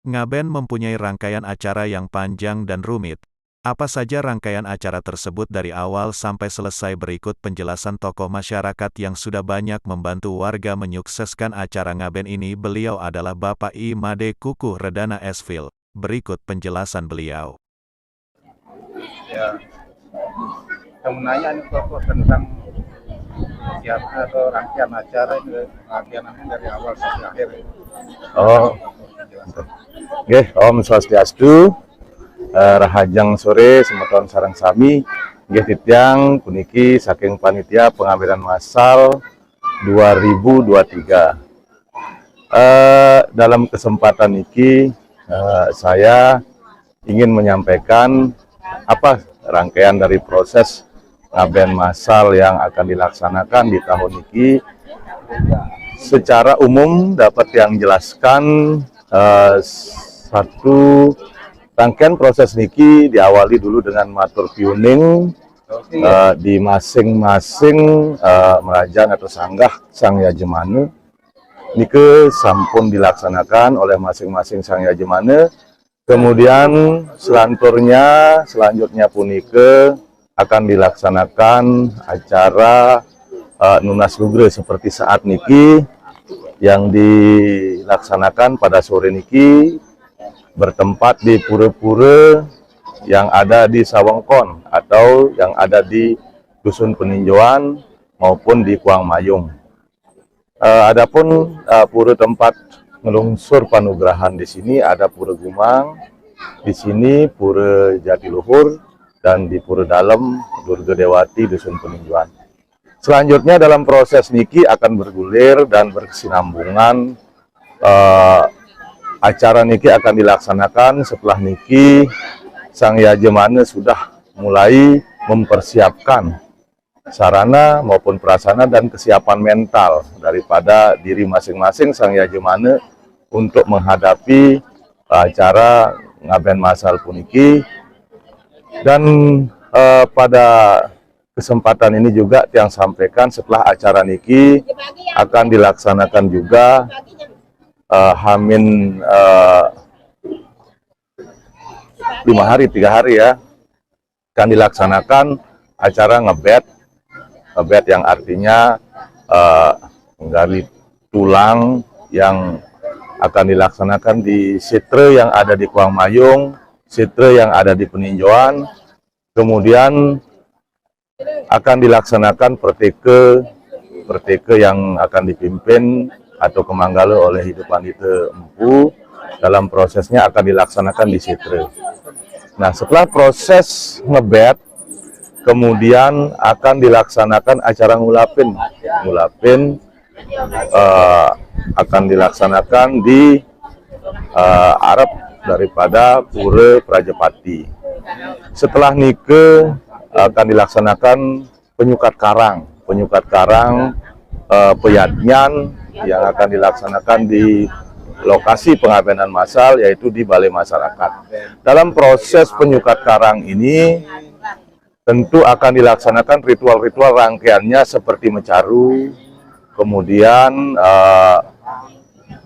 Ngaben mempunyai rangkaian acara yang panjang dan rumit. Apa saja rangkaian acara tersebut dari awal sampai selesai? Berikut penjelasan tokoh masyarakat yang sudah banyak membantu warga menyukseskan acara Ngaben ini. Beliau adalah Bapak I Made Kukuh Redana Esfil. Berikut penjelasan beliau. Ya, menanya ini tokoh tentang siapa atau rangkaian acara ini, dari awal sampai akhir. Oh, oke, Om Swastiastu, Rahajang sore semeton sareng sami, nggih titiang puniki saking panitia pengambilan massal 2023. Dalam kesempatan ini saya ingin menyampaikan apa rangkaian dari proses ngaben massal yang akan dilaksanakan di tahun ini. Secara umum dapat yang jelaskan satu rangkaian proses niki diawali dulu dengan matur piuning di masing-masing merajang atau sanggah sang yajemane. Nike sampun dilaksanakan oleh masing-masing sang yajemane. Kemudian selanjutnya punike akan dilaksanakan acara nunas lugre seperti saat niki yang dilaksanakan pada sore niki bertempat di pura-pura yang ada di Sawengkon atau yang ada di Dusun Peninjauan maupun di Kuang Mayung. Adapun pura tempat ngelungsur panugrahan di sini ada Pura Gumang, di sini Pura Jatiluhur, dan di Pura Dalem Durga Dewati Dusun Peninjauan. Selanjutnya dalam proses niki akan bergulir dan berkesinambungan. Acara niki akan dilaksanakan setelah niki sang yajemane sudah mulai mempersiapkan sarana maupun prasarana dan kesiapan mental daripada diri masing-masing sang yajemane untuk menghadapi acara ngaben massal puniki. Dan pada kesempatan ini juga yang sampaikan setelah acara niki akan dilaksanakan juga Hamin 3 hari ya, akan dilaksanakan acara ngebet yang artinya menggali tulang yang akan dilaksanakan di sitre yang ada di Kuang Mayung, sitre yang ada di Peninjauan. Kemudian akan dilaksanakan perteke yang akan dipimpin atau kemanggalo oleh Hidupan Ite Empu. Dalam prosesnya akan dilaksanakan di sitre. Nah, setelah proses ngebet, kemudian akan dilaksanakan acara ngulapin akan dilaksanakan di Arab daripada Pura Prajapati. Setelah nike akan dilaksanakan penyukat karang peyadnyan yang akan dilaksanakan di lokasi pengabenan massal, yaitu di Balai Masyarakat. Dalam proses penyukat karang ini tentu akan dilaksanakan ritual-ritual rangkaiannya seperti mencaru, kemudian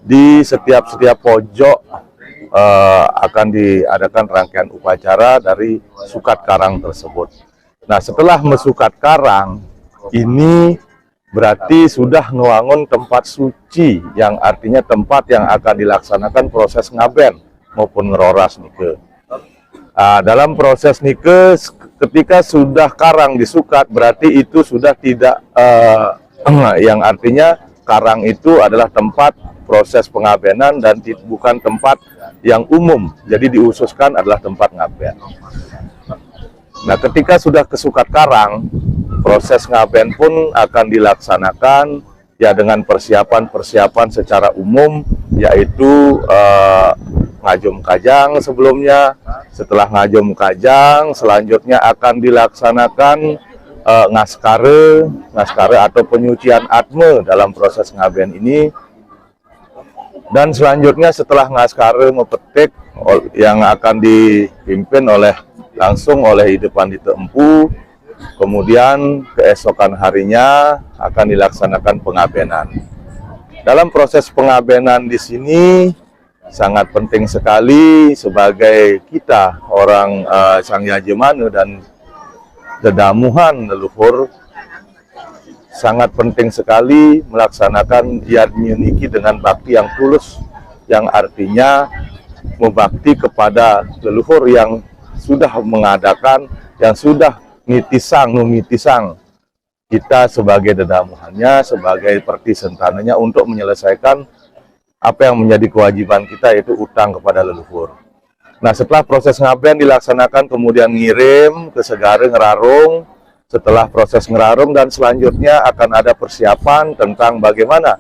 di setiap pojok akan diadakan rangkaian upacara dari sukat karang tersebut. Nah, setelah mesukat karang ini berarti sudah ngewangun tempat suci, yang artinya tempat yang akan dilaksanakan proses ngaben maupun ngeroras nike. Dalam proses nike, ketika sudah karang disukat, berarti itu sudah tidak yang artinya karang itu adalah tempat proses pengabenan dan bukan tempat yang umum, jadi diususkan adalah tempat ngaben. Nah, ketika sudah kesukat karang, proses ngaben pun akan dilaksanakan ya dengan persiapan secara umum, yaitu ngajum kajang sebelumnya. Setelah ngajum kajang, selanjutnya akan dilaksanakan ngaskare atau penyucian atme dalam proses ngaben ini. Dan selanjutnya setelah ngaskare mepetik yang akan dipimpin langsung oleh Hidupan Ite Empu, kemudian keesokan harinya akan dilaksanakan pengabenan. Dalam proses pengabenan di sini sangat penting sekali sebagai kita orang Sangya Jemane dan dedamuhan leluhur, sangat penting sekali melaksanakan yadnya niki dengan bakti yang tulus, yang artinya membakti kepada leluhur yang sudah mengadakan, yang sudah numitisang kita sebagai dedamuhannya, sebagai perti sentananya untuk menyelesaikan apa yang menjadi kewajiban kita, yaitu utang kepada leluhur. Nah, setelah proses ngaben dilaksanakan, kemudian ngirim ke Segare ngerarung. Setelah proses ngerarung dan selanjutnya akan ada persiapan tentang bagaimana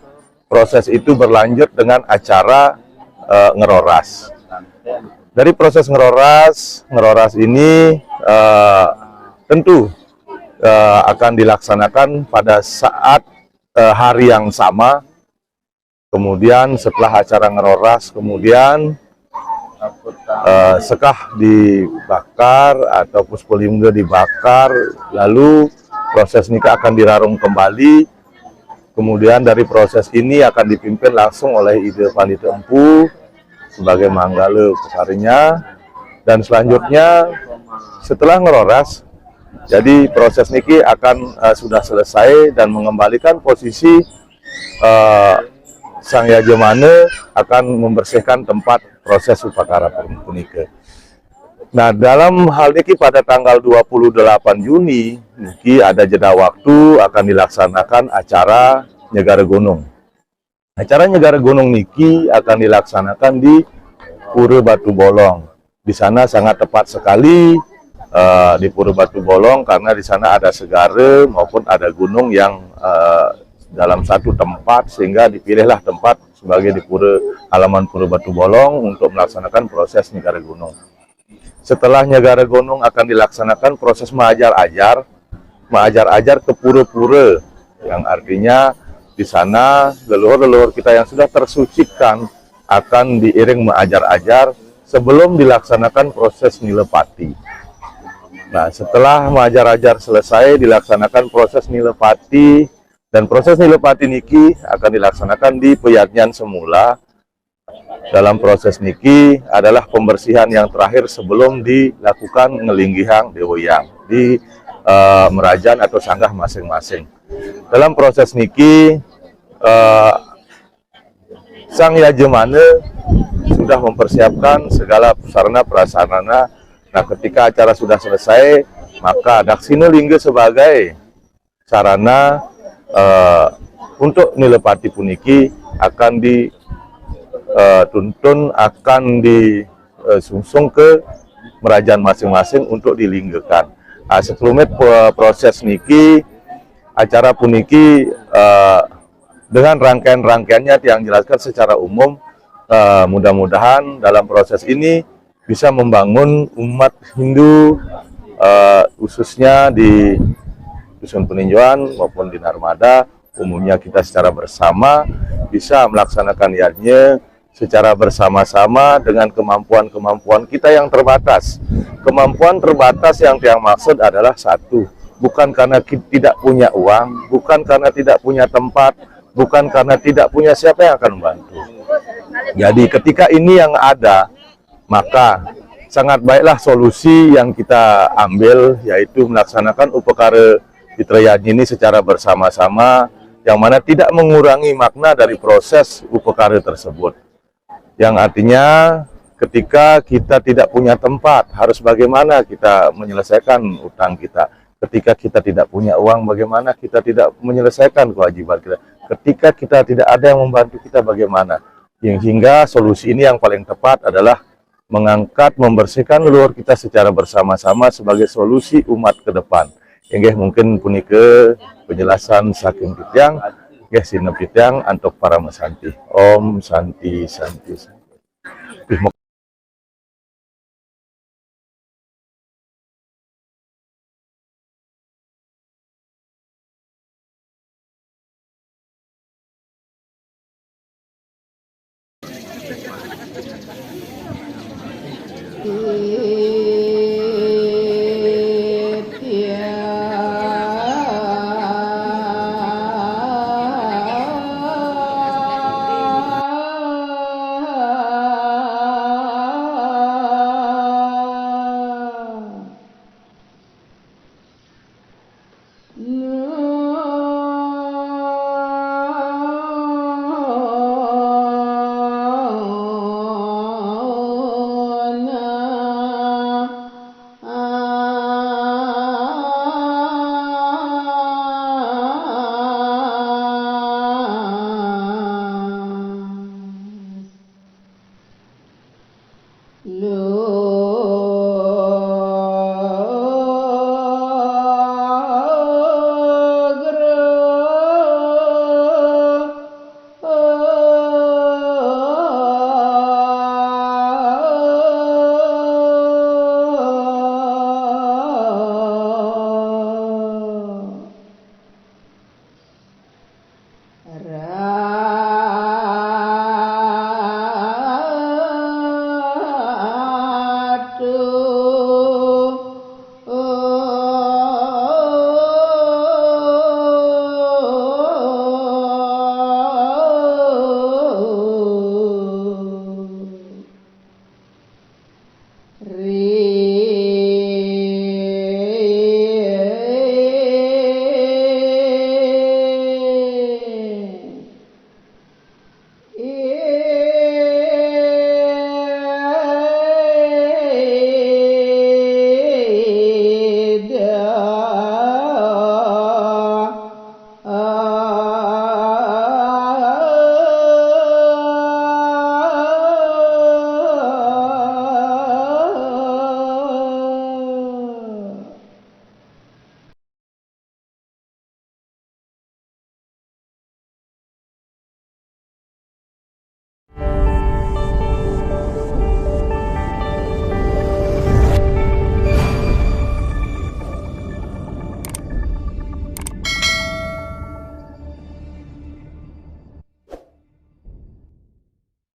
proses itu berlanjut dengan acara ngeroras. Dari proses ngeroras ini tentu akan dilaksanakan pada saat hari yang sama. Kemudian setelah acara ngeroras, kemudian sekah dibakar atau puspulingga dibakar, lalu proses nikah akan dirarung kembali. Kemudian dari proses ini akan dipimpin langsung oleh Ide Pandita Empu sebagai manggala pekarinya, dan selanjutnya setelah ngeroras, jadi proses niki akan sudah selesai dan mengembalikan posisi Sangya Jemane akan membersihkan tempat proses upacara punika. Nah, dalam hal ini pada tanggal 28 Juni niki ada jeda waktu akan dilaksanakan acara Nyegara Gunung. Acara Nyegara Gunung niki akan dilaksanakan di Pura Batu Bolong. Di sana sangat tepat sekali di Pura Batu Bolong, karena di sana ada segara maupun ada gunung yang dalam satu tempat, sehingga dipilihlah tempat sebagai di halaman Pura Batu Bolong untuk melaksanakan proses Nyegara Gunung. Setelah Nyegara Gunung akan dilaksanakan proses mengajar-ajar ke pura-pura, yang artinya di sana leluhur-leluhur kita yang sudah tersucikan akan diiring mengajar-ajar sebelum dilaksanakan proses nilepati. Nah, setelah mengajar-ajar selesai, dilaksanakan proses nilepati, dan proses nilepati niki akan dilaksanakan di Peyatnyan semula. Dalam proses niki adalah pembersihan yang terakhir sebelum dilakukan ngelinggihang dewoyang di merajan atau sanggah masing-masing. Dalam proses niki Sangya Jemane sudah mempersiapkan segala sarana prasarana. Nah, ketika acara sudah selesai, maka Daksina Lingga sebagai sarana untuk nilepati puniki akan dituntun, akan disungsung ke merajan masing-masing untuk dilinggakan. Nah, sebelumnya proses niki, acara puniki dengan rangkaian-rangkaiannya yang jelaskan secara umum, mudah-mudahan dalam proses ini bisa membangun umat Hindu, khususnya di Dusun Peninjauan maupun di Narmada, umumnya kita secara bersama bisa melaksanakan yadnya secara bersama-sama dengan kemampuan-kemampuan kita yang terbatas. Kemampuan terbatas yang maksud adalah satu, bukan karena kita tidak punya uang, bukan karena tidak punya tempat, bukan karena tidak punya siapa yang akan membantu. Jadi ketika ini yang ada, maka sangat baiklah solusi yang kita ambil, yaitu melaksanakan upakara Fitrayat ini secara bersama-sama, yang mana tidak mengurangi makna dari proses upakara tersebut. Yang artinya ketika kita tidak punya tempat, harus bagaimana kita menyelesaikan utang kita. Ketika kita tidak punya uang, bagaimana kita tidak menyelesaikan kewajiban kita. Ketika kita tidak ada yang membantu kita, bagaimana. Hingga solusi ini yang paling tepat adalah mengangkat, membersihkan leluhur kita secara bersama-sama sebagai solusi umat ke depan. Yang mungkin punika penjelasan saking Pityang, Sinep Pityang untuk para mesanti. Om Santi Santi.